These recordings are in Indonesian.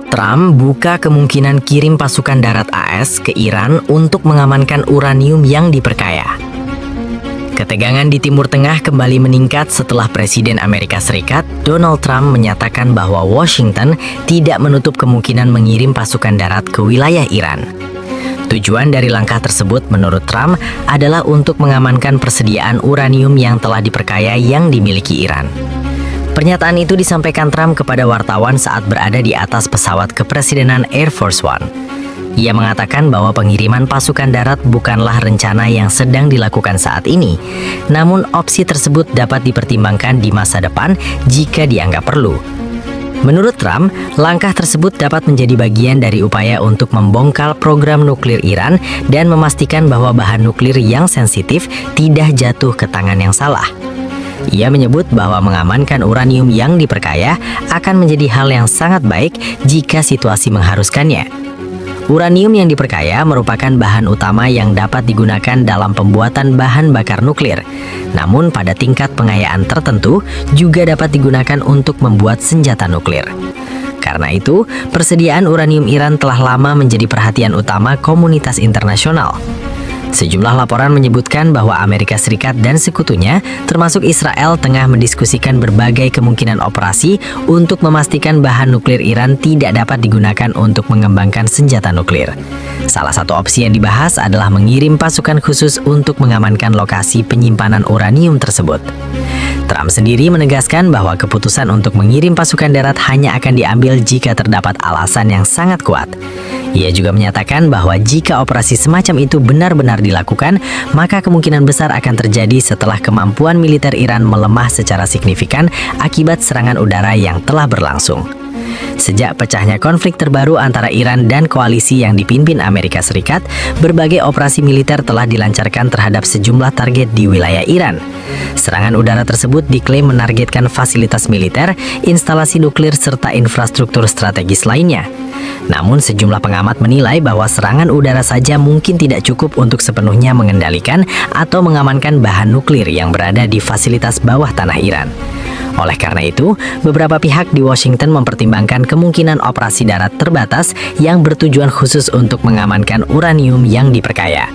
Trump buka kemungkinan kirim pasukan darat AS ke Iran untuk mengamankan uranium yang diperkaya. Ketegangan di Timur Tengah kembali meningkat setelah Presiden Amerika Serikat, Donald Trump, menyatakan bahwa Washington tidak menutup kemungkinan mengirim pasukan darat ke wilayah Iran. Tujuan dari langkah tersebut menurut Trump adalah untuk mengamankan persediaan uranium yang telah diperkaya yang dimiliki Iran. Pernyataan itu disampaikan Trump kepada wartawan saat berada di atas pesawat kepresidenan Air Force One. Ia mengatakan bahwa pengiriman pasukan darat bukanlah rencana yang sedang dilakukan saat ini, namun opsi tersebut dapat dipertimbangkan di masa depan jika dianggap perlu. Menurut Trump, langkah tersebut dapat menjadi bagian dari upaya untuk membongkar program nuklir Iran dan memastikan bahwa bahan nuklir yang sensitif tidak jatuh ke tangan yang salah. Ia menyebut bahwa mengamankan uranium yang diperkaya akan menjadi hal yang sangat baik jika situasi mengharuskannya. Uranium yang diperkaya merupakan bahan utama yang dapat digunakan dalam pembuatan bahan bakar nuklir. Namun pada tingkat pengayaan tertentu juga dapat digunakan untuk membuat senjata nuklir. Karena itu, persediaan uranium Iran telah lama menjadi perhatian utama komunitas internasional. Sejumlah laporan menyebutkan bahwa Amerika Serikat dan sekutunya, termasuk Israel, tengah mendiskusikan berbagai kemungkinan operasi untuk memastikan bahan nuklir Iran tidak dapat digunakan untuk mengembangkan senjata nuklir. Salah satu opsi yang dibahas adalah mengirim pasukan khusus untuk mengamankan lokasi penyimpanan uranium tersebut. Trump sendiri menegaskan bahwa keputusan untuk mengirim pasukan darat hanya akan diambil jika terdapat alasan yang sangat kuat. Ia juga menyatakan bahwa jika operasi semacam itu benar-benar dilakukan, maka kemungkinan besar akan terjadi setelah kemampuan militer Iran melemah secara signifikan akibat serangan udara yang telah berlangsung. Sejak pecahnya konflik terbaru antara Iran dan koalisi yang dipimpin Amerika Serikat, berbagai operasi militer telah dilancarkan terhadap sejumlah target di wilayah Iran. Serangan udara tersebut diklaim menargetkan fasilitas militer, instalasi nuklir, serta infrastruktur strategis lainnya. Namun sejumlah pengamat menilai bahwa serangan udara saja mungkin tidak cukup untuk sepenuhnya mengendalikan atau mengamankan bahan nuklir yang berada di fasilitas bawah tanah Iran. Oleh karena itu, beberapa pihak di Washington mempertimbangkan kemungkinan operasi darat terbatas yang bertujuan khusus untuk mengamankan uranium yang diperkaya.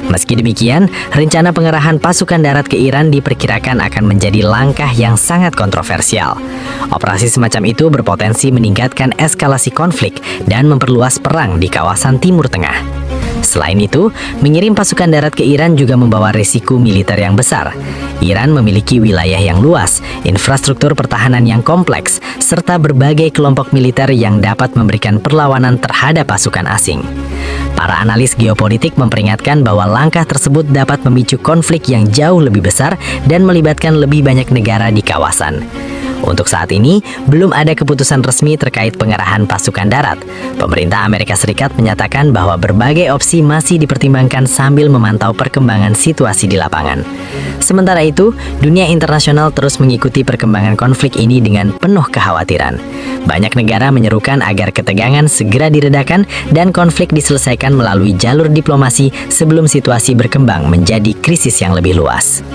Meski demikian, rencana pengerahan pasukan darat ke Iran diperkirakan akan menjadi langkah yang sangat kontroversial. Operasi semacam itu berpotensi meningkatkan eskalasi konflik dan memperluas perang di kawasan Timur Tengah. Selain itu, mengirim pasukan darat ke Iran juga membawa risiko militer yang besar. Iran memiliki wilayah yang luas, infrastruktur pertahanan yang kompleks, serta berbagai kelompok militer yang dapat memberikan perlawanan terhadap pasukan asing. Para analis geopolitik memperingatkan bahwa langkah tersebut dapat memicu konflik yang jauh lebih besar dan melibatkan lebih banyak negara di kawasan. Untuk saat ini, belum ada keputusan resmi terkait pengerahan pasukan darat. Pemerintah Amerika Serikat menyatakan bahwa berbagai opsi masih dipertimbangkan sambil memantau perkembangan situasi di lapangan. Sementara itu, dunia internasional terus mengikuti perkembangan konflik ini dengan penuh kekhawatiran. Banyak negara menyerukan agar ketegangan segera diredakan dan konflik diselesaikan melalui jalur diplomasi sebelum situasi berkembang menjadi krisis yang lebih luas.